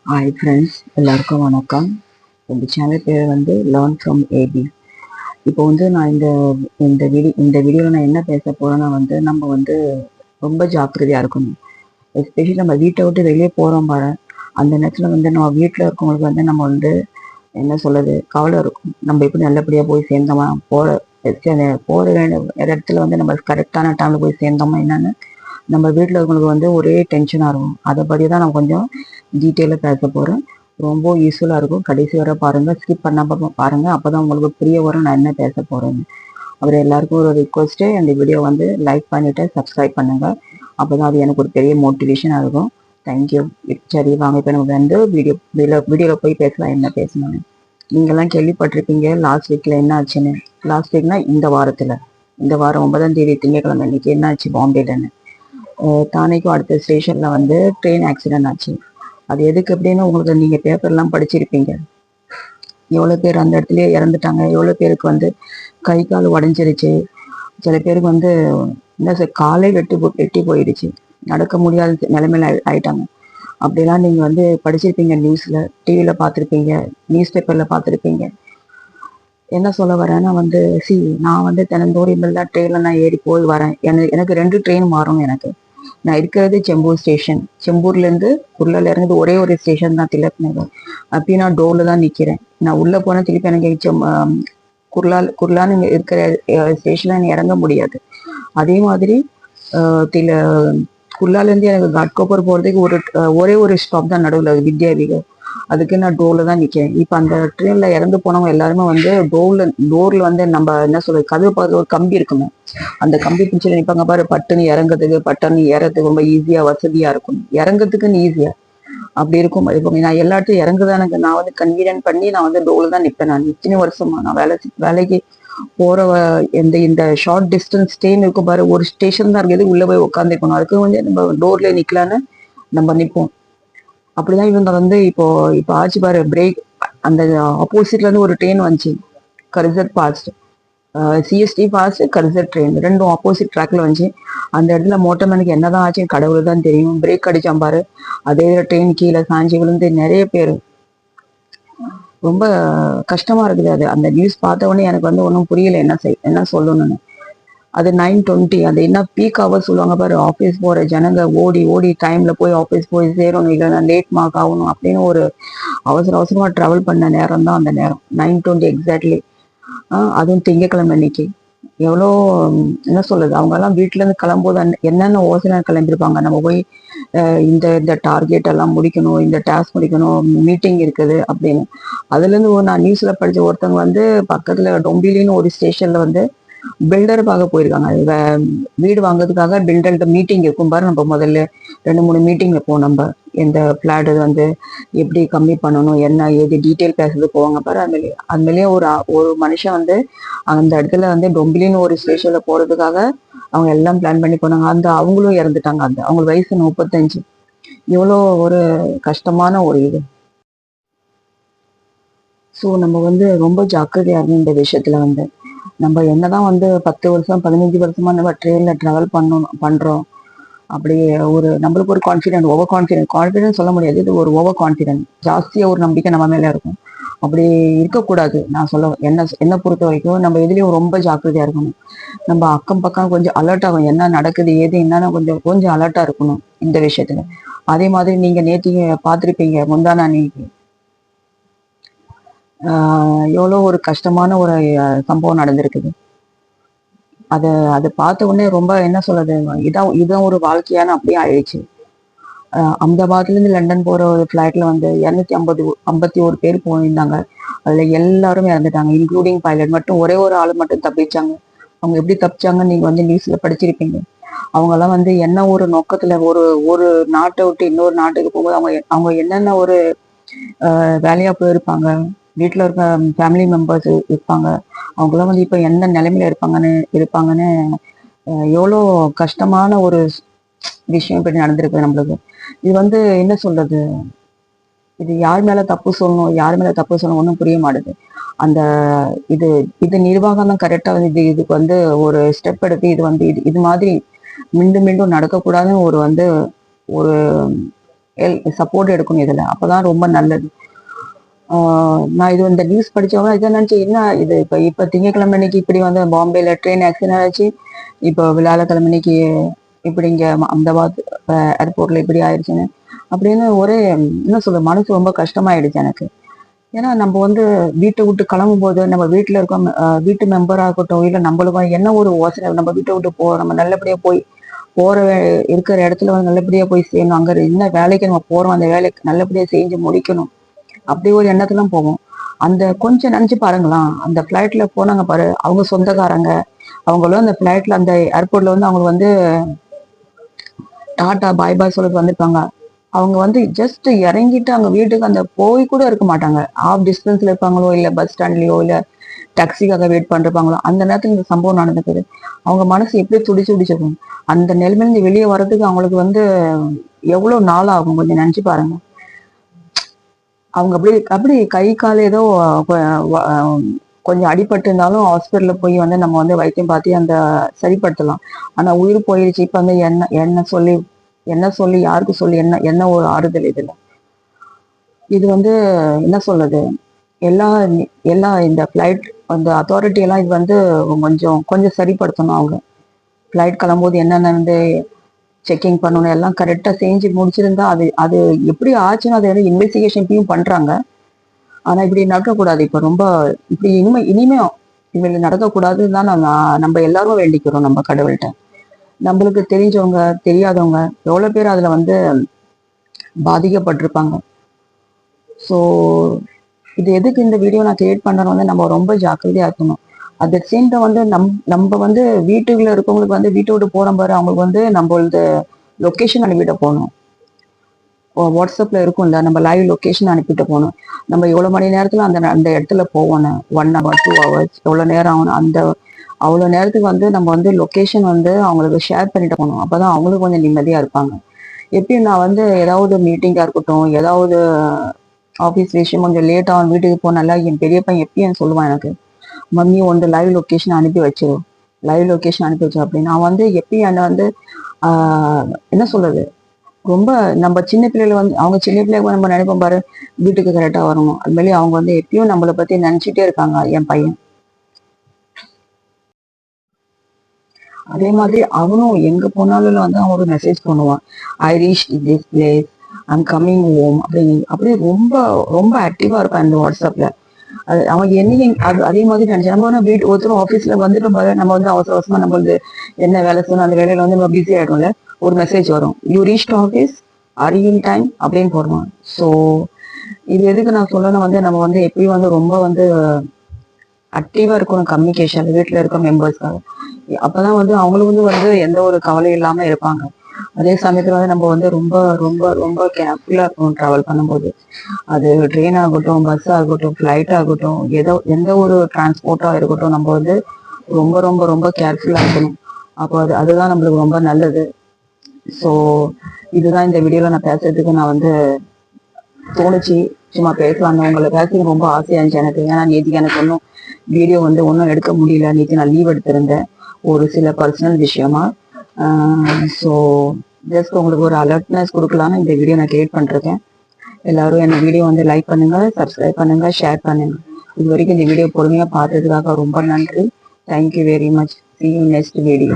Hi friends, எல்லாருக்கும் வணக்கம். இந்த சேனல் பேர் வந்து லேர்ன் ஃப்ரம் ஏபி. இப்போ வந்து நான் இந்த வீடியோவில் நான் என்ன பேச போகிறேன்னா நம்ம ரொம்ப ஜாக்கிரதையாக இருக்கணும். எஸ்பெஷலி நம்ம வீட்டை விட்டு வெளியே போகிறோம் பாரு, அந்த நேரத்தில் நம்ம வீட்டில் இருக்கவங்களுக்கு நம்ம என்ன சொல்கிறது, கவலை இருக்கும். நம்ம எப்படி நல்லபடியாக போய் சேர்ந்தோமா, போகிற இடத்துல நம்ம கரெக்டான டைமில் போய் சேர்ந்தோமா என்னன்னு நம்ம வீட்டில் இருக்கவங்களுக்கு ஒரே டென்ஷனாக இருக்கும். அதை பற்றி தான் நான் கொஞ்சம் டீட்டெயிலாக பேச போகிறேன். ரொம்ப யூஸ்ஃபுல்லாக இருக்கும். கடைசி வரை பாருங்கள், ஸ்கிப் பண்ணாமல் பாருங்கள். அப்போ தான் உங்களுக்கு புரிய வரும் நான் என்ன பேச போகிறேன்னு. அப்புறம் எல்லாருக்கும் ஒரு ரிக்வஸ்ட்டு, அந்த வீடியோ லைக் பண்ணிவிட்டு சப்ஸ்கிரைப் பண்ணுங்கள். அப்போ தான் அது எனக்கு ஒரு பெரிய மோட்டிவேஷனாக இருக்கும். தேங்க்யூ. சரி வாங்க, இப்போ நம்ம வீடியோவில் போய் பேசலாம், என்ன பேசணும்னு. நீங்கள்லாம் கேள்விப்பட்டிருப்பீங்க லாஸ்ட் வீக்கில் என்ன ஆச்சுன்னு. லாஸ்ட் வீக்னா இந்த வாரம் 9ஆம் தேதி திங்கட்கிழமை இன்னைக்கு என்ன ஆச்சு பாம்பேலன்னு. தானேக்கும் அடுத்த ஸ்டேஷனில் ட்ரெயின் ஆக்சிடென்ட் ஆச்சு. அது எதுக்கு அப்படின்னு உங்களுக்கு நீங்கள் பேப்பர்லாம் படிச்சிருப்பீங்க. எவ்வளோ பேர் அந்த இடத்துலயே இறந்துட்டாங்க, எவ்வளோ பேருக்கு கை கால் உடஞ்சிருச்சு, சில பேருக்கு என்ன சார் காலே வெட்டி போயிடுச்சு, நடக்க முடியாத நிலைமையில ஆயிட்டாங்க. அப்படிலாம் நீங்கள் படிச்சிருப்பீங்க, நியூஸில் டிவியில் பார்த்துருப்பீங்க, நியூஸ் பேப்பரில் பார்த்துருப்பீங்க. என்ன சொல்ல வரேன்னா நான் தினந்தோறும் தான் ட்ரெயினில் நான் ஏறி போய் வரேன். எனக்கு 2 ட்ரெயின் மாறணும். நான் இருக்கிறது செம்பூர் ஸ்டேஷன். செம்பூர்லேருந்து குர்லால இறங்குது ஒரே ஒரு ஸ்டேஷன் தான், திலக் நகர். அப்பயும் நான் டோரில் தான் நிற்கிறேன். நான் உள்ளே போனால் திருப்பி எனக்கு குர்லான்னு இருக்கிற ஸ்டேஷனில் இறங்க முடியாது. அதே மாதிரி குர்லாலேருந்து எனக்கு காட்கோப்பர் போகிறதுக்கு ஒரே ஒரு ஸ்டாப் தான் நடுவில், வித்யாவிகர். அதுக்கு நான் டோர்ல தான் நிற்கிறேன். இப்போ அந்த ட்ரெயின்ல இறந்து போனவங்க எல்லாருமே டோர்ல நம்ம என்ன சொல்றது, கதவு பார்த்து ஒரு கம்பி இருக்குங்க, அந்த கம்பி பிடிச்சி நிற்பாங்க பாரு. பட்டுன்னு இறங்குறதுக்கு பட்டுன்னு ஏறதுக்கு ரொம்ப ஈஸியா வசதியா இருக்கும், இறங்குறதுக்குன்னு ஈஸியா அப்படி இருக்கும். இப்போ நான் எல்லா இடத்தையும் இறங்குதான் நான் கன்வீனியன்ட் பண்ணி நான் டோர்ல தான் நிற்பேன். நான் இத்தனை வருஷமா நான் வேலைக்கு போற இந்த ஷார்ட் டிஸ்டன்ஸ் ட்ரெயின் இருக்கும் பாரு, ஒரு ஸ்டேஷன் தான் இருக்குது, உள்ள போய் உட்காந்துருக்கணும். அதுக்கு நம்ம டோர்ல நிக்கலான்னு நம்ம நிற்போம். அப்படிதான் இவங்க இப்போ இப்போ ஆச்சு பாரு பிரேக். அந்த ஆப்போசிட்ல இருந்து ஒரு ட்ரெயின் வந்துச்சு, கரிசட் ஃபாஸ்ட், சிஎஸ்டி ஃபாஸ்ட், கரிசட் ட்ரெயின் ரெண்டும் ஆப்போசிட் ட்ராக்ல வந்துச்சு. அந்த இடத்துல மோட்டர்மேனுக்கு என்னதான் ஆச்சுன்னு கடவுள் தான் தெரியும். பிரேக் அடிச்சான் பாரு, அதே ட்ரெயின் கீழே சாஞ்சி விழுந்து நிறைய பேர். ரொம்ப கஷ்டமா இருக்குது. அது அந்த நியூஸ் பார்த்த உடனே எனக்கு ஒன்றும் புரியல என்ன சொல்லணும்னு. அது 9:20, அது என்ன பீக் ஹவர் சொல்லுவாங்க பாரு. ஆஃபீஸ் போற ஜனங்க ஓடி ஓடி டைம்ல போய் ஆஃபீஸ் போய் சேரணும், இல்லைன்னா லேட் மார்க் ஆகணும் அப்படின்னு ஒரு அவசரமா டிராவல் பண்ண நேரம் தான் அந்த நேரம், 9:20 எக்ஸாக்ட்லி. அதுவும் திங்கக்கிழமை அன்னைக்கு. எவ்வளோ என்ன சொல்றது, அவங்க எல்லாம் வீட்டுல இருந்து கிளம்போது என்னென்ன யோசனை கிளம்பியிருப்பாங்க. நம்ம போய் இந்த இந்த டார்கெட் எல்லாம் முடிக்கணும், இந்த டாஸ்க் முடிக்கணும், மீட்டிங் இருக்குது அப்படின்னு. அதுல இருந்து நான் நியூஸ்ல படிச்ச ஒருத்தவங்க பக்கத்துல டொம்பிலின்னு ஒரு ஸ்டேஷன்ல பில்டர் பார்க்க போயிருக்காங்க. வீடு வாங்குறதுக்காக பில்டர்கிட்ட மீட்டிங் இருக்கும் பாரு. நம்ம முதல்ல 2-3 மீட்டிங் வைப்போம். நம்ம எந்த பிளாட் எப்படி கம்மி பண்ணணும், என்ன ஏது டீட்டெயில் பேசுறது போவாங்க பாரு. அதுலேயே ஒரு மனுஷன் அந்த இடத்துல டொம்பிலின்னு ஒரு ஸ்டேஷன்ல போறதுக்காக அவங்க எல்லாம் பிளான் பண்ணி போனாங்க. அவங்களும் இறந்துட்டாங்க. அவங்க வயசு 35. எவ்வளோ ஒரு கஷ்டமான ஒரு இது. ஸோ நம்ம ரொம்ப ஜாக்கிரதையா இருக்கணும் இந்த விஷயத்துல. நம்ம என்னதான் 10 வருஷம் 15 வருஷமா நம்ம ட்ரெயின்ல டிராவல் பண்றோம். அப்படி நம்மளுக்கு ஒரு கான்ஃபிடென்ட் சொல்ல முடியாது, இது ஒரு ஓவர் கான்ஃபிடென்ட், ஜாஸ்தியா ஒரு நம்பிக்கை நம்ம மேல இருக்கும். அப்படி இருக்கக்கூடாது. நான் என்ன பொறுத்த வரைக்கும் நம்ம எதுலயும் ரொம்ப ஜாக்கிரதையா இருக்கணும். நம்ம அக்கம் பக்கம் கொஞ்சம் அலர்ட் ஆகும், என்ன நடக்குது ஏது என்னன்னு கொஞ்சம் அலர்ட்டா இருக்கணும் இந்த விஷயத்துல. அதே மாதிரி நீங்க நேற்று பார்த்துருப்பீங்க, முந்தானா அன்னைக்கு எவ்வளோ ஒரு கஷ்டமான ஒரு சம்பவம் நடந்திருக்குது. அதை பார்த்த உடனே ரொம்ப என்ன சொல்றது, இதான் ஒரு வாழ்க்கையான அப்படியே ஆயிடுச்சு. அகமதாபாத்ல இருந்து லண்டன் போற ஒரு ஃபிளைட்ல 251 பேர் போயிருந்தாங்க. அதுல எல்லாரும் இறந்துட்டாங்க, இன்க்ளூடிங் பைலட். மட்டும் ஒரே ஒரு ஆள் மட்டும் தப்பிச்சாங்க. அவங்க எப்படி தப்பிச்சாங்கன்னு நீங்க நியூஸ்ல படிச்சிருப்பீங்க. அவங்க எல்லாம் என்ன ஒரு நோக்கத்துல ஒரு ஒரு நாட்டை விட்டு இன்னொரு நாட்டுக்கு போகும்போது அவங்க என்னென்ன ஒரு வேலையா போயிருப்பாங்க. வீட்டுல இருக்க ஃபேமிலி மெம்பர்ஸ் இருப்பாங்க, அவங்களாம் இப்ப எந்த நிலைமையில இருப்பாங்கன்னு எவ்வளோ கஷ்டமான ஒரு விஷயம் இப்படி நடந்திருக்கு நம்மளுக்கு. இது என்ன சொல்றது, இது யார் மேல தப்பு சொல்லணும் ஒன்றும் புரிய மாட்டுது. அந்த இது இது நிர்வாகம் தான் கரெக்டா இதுக்கு ஒரு ஸ்டெப் எடுத்து இது இது மாதிரி மீண்டும் மீண்டும் நடக்கக்கூடாதுன்னு ஒரு சப்போர்ட் எடுக்கணும் இதுல, அப்பதான் ரொம்ப நல்லது. நான் இது இந்த நியூஸ் படிச்சவங்க இதை நினைச்சு என்ன இது இப்ப திங்கக்கிழமை அன்னைக்கு இப்படி வந்து பாம்பேல ட்ரெயின் ஆக்சிடென்ட் ஆச்சு, இப்போ வியாழக்கிழமை இன்னைக்கு இப்படி இங்க அஹமதாபாத் ஏர்போர்ட்ல இப்படி ஆயிடுச்சுன்னு அப்படின்னு ஒரே என்ன சொல்ற மனசு ரொம்ப கஷ்டமாயிடுச்சு எனக்கு. ஏன்னா நம்ம வந்து வீட்டை விட்டு கிளம்பும் போது நம்ம வீட்டுல இருக்கோம், வீட்டு மெம்பர் ஆகட்டும் இல்ல நம்மளுக்கும் என்ன ஒரு யோசனை, நம்ம வீட்டை விட்டு நம்ம நல்லபடியா போய் போற இருக்கிற இடத்துல வந்து நல்லபடியா போய் செய்யணும், அங்க என்ன வேலைக்கு நம்ம போறோம் அந்த வேலைக்கு நல்லபடியா செஞ்சு முடிக்கணும், அப்படி ஒரு எண்ணத்துல போவோம். அந்த கொஞ்சம் நினைச்சு பாருங்களா, அந்த பிளைட்ல போனாங்க பாரு அவங்க சொந்தக்காரங்க, அவங்களும் அந்த பிளைட்ல அந்த ஏர்போர்ட்ல வந்து அவங்க வந்து டாட்டா பாய் பாய் சொல்லிட்டு வந்திருப்பாங்க. அவங்க வந்து ஜஸ்ட் இறங்கிட்டு அங்க வீட்டுக்கு அந்த போய் கூட இருக்க மாட்டாங்க, ஆஃப் டிஸ்டன்ஸ்ல இருப்பாங்களோ இல்ல பஸ் ஸ்டாண்ட்லயோ இல்ல டாக்ஸிக்காக வெயிட் பண்ணிருப்பாங்களோ, அந்த நேரத்துல இந்த சம்பவம் நடந்துக்குது. அவங்க மனசு எப்படி துடிச்சிருக்கும், அந்த நிலைமையிலிருந்து வெளியே வர்றதுக்கு அவங்களுக்கு வந்து எவ்வளவு நாள் ஆகும் கொஞ்சம் நினைச்சு பாருங்க. அவங்க அப்படி அப்படி கை கால் ஏதோ கொஞ்சம் அடிபட்டு இருந்தாலும் ஹாஸ்பிட்டல்ல போய் வந்து நம்ம வந்து வைத்தியம் பார்த்து அந்த சரிப்படுத்தலாம். ஆனா உயிர் போயிடுச்சு, இப்ப வந்து என்ன சொல்லி யாருக்கு சொல்லி என்ன என்ன ஒரு ஆறுதல் இதுல. இது வந்து என்ன சொல்றது, எல்லா எல்லா இந்த பிளைட் அந்த அத்தாரிட்டி எல்லாம் இது வந்து கொஞ்சம் கொஞ்சம் சரிப்படுத்தணும். அவங்க பிளைட் கிளம்பும்போது என்னென்ன வந்து செக்கிங் பண்ணணும் எல்லாம் கரெக்டா செஞ்சு முடிச்சிருந்தா அது அது எப்படி ஆச்சுன்னு அதை வந்து இன்வெஸ்டிகேஷன் பண்றாங்க. ஆனா இப்படி நடக்கக்கூடாது. இப்ப ரொம்ப இப்படி இனிமே இவங்க நடக்கக்கூடாதுன்னு தான் நம்ம எல்லாரும் வேண்டிக்கிறோம் நம்ம கடவுள்கிட்ட. நம்மளுக்கு தெரிஞ்சவங்க தெரியாதவங்க எவ்வளவு பேர் அதுல வந்து பாதிக்கப்பட்டிருப்பாங்க. ஸோ இது எதுக்கு இந்த வீடியோ நான் கிரியேட் பண்றேன்னு வந்து நம்ம ரொம்ப ஜாக்கிரதையா இருக்கணும். அது சேம் டைம் வந்து நம்ம வந்து வீட்டுக்குள்ள இருக்கவங்களுக்கு வந்து வீட்டை விட்டு போற பாரு, அவங்களுக்கு வந்து நம்மளது லொக்கேஷன் அனுப்பிட்டு போகணும். வாட்ஸ்அப்ல இருக்கும்ல, நம்ம லைவ் லொக்கேஷன் அனுப்பிட்டு போகணும். நம்ம எவ்வளவு மணி நேரத்துல அந்த அந்த இடத்துல போகணும், 1 hour 2 hours எவ்வளவு நேரம் ஆகணும், அந்த அவ்வளவு நேரத்துக்கு வந்து நம்ம வந்து லொக்கேஷன் வந்து அவங்களுக்கு ஷேர் பண்ணிட்டு போகணும். அப்பதான் அவங்களுக்கு கொஞ்சம் நிம்மதியா இருப்பாங்க. எப்பயும் நான் வந்து ஏதாவது மீட்டிங்கா இருக்கட்டும், ஏதாவது ஆஃபீஸ் விஷயம் கொஞ்சம் லேட் ஆகும் வீட்டுக்கு போனால என் பெரிய பையன் எப்பயும் சொல்லுவான் எனக்கு, மம்மி ஒன்று லைவ் லொக்கேஷன் அனுப்பி வச்சிரும், லைவ் லொக்கேஷன் அனுப்பி வச்சிரும் அப்படின்னு. நான் வந்து எப்பயும் என்னை வந்து என்ன சொல்றது, ரொம்ப நம்ம சின்ன பிள்ளைகள் வந்து அவங்க சின்ன பிள்ளைங்க நம்ம நினைப்போம் பாரு வீட்டுக்கு கரெக்டா வரணும், அது மாதிரி அவங்க வந்து எப்பயும் நம்மளை பத்தி நினைச்சிட்டே இருக்காங்க என் பையன். அதே மாதிரி அவனும் எங்க போனாலும் வந்து அவன் ஒரு மெசேஜ் பண்ணுவான், I reach this place, I'm coming home அப்படின்னு. அப்படியே ரொம்ப ரொம்ப ஆக்டிவா இருப்பான் இந்த வாட்ஸ்அப்ல. அது அவன் என்னையும் அது அதே மாதிரி நினைச்சு நம்ம வீட்டு ஒருத்தரும் ஆஃபீஸ்ல வந்துட்டு பாரு, நம்ம வந்து அவசர அவசரமா நம்ம வந்து என்ன வேலை செய்யணும் அந்த வேலையில வந்து நம்ம பிஸி ஆயிடும்ல, ஒரு மெசேஜ் வரும், you reach office are you in time அப்படின்னு போடுவான். ஸோ இது எதுக்கு நான் சொல்லணும் வந்து நம்ம வந்து எப்பயும் வந்து ரொம்ப வந்து ஆக்டிவா இருக்கணும் கம்யூனிகேஷன் வீட்டுல இருக்க மெம்பர்ஸ்க்காக. அப்பதான் வந்து அவங்களுக்கு வந்து எந்த ஒரு கவலை இல்லாம இருப்பாங்க. அதே சமயத்துல வந்து நம்ம வந்து ரொம்ப ரொம்ப ரொம்ப கேர்ஃபுல்லா இருக்கணும் டிராவல் பண்ணும்போது. அது ட்ரெயின் ஆகட்டும், பஸ் ஆகட்டும், ஃபிளைட் ஆகட்டும், எந்த ஒரு டிரான்ஸ்போர்ட்டா இருக்கட்டும், நம்ம வந்து ரொம்ப ரொம்ப ரொம்ப கேர்ஃபுல்லா இருக்கணும். அப்போ அதுதான் நம்மளுக்கு ரொம்ப நல்லது. ஸோ இதுதான் இந்த வீடியோல நான் பேசுறதுக்கு நான் வந்து தோணுச்சு, சும்மா பேசலாம். உங்களை பேசுறது ரொம்ப ஆசையா இருந்துச்சு எனக்கு. ஏன்னா நேற்றுக்கு எனக்கு வீடியோ வந்து ஒன்றும் எடுக்க முடியல, நேற்று நான் லீவ் எடுத்திருந்தேன் ஒரு சில பர்சனல் விஷயமா. ஸோ ஜஸ்ட் உங்களுக்கு ஒரு அலர்ட்னஸ் கொடுக்கலான்னு இந்த வீடியோ நான் கிரியேட் பண்ணிருக்கேன். எல்லாரும் என்ன வீடியோ வந்து லைக் பண்ணுங்க, சப்ஸ்கிரைப் பண்ணுங்க, ஷேர் பண்ணுங்க. இது வரைக்கும் இந்த வீடியோ பொறுமையா பார்த்ததுக்காக ரொம்ப நன்றி. Thank you very much. See you next video.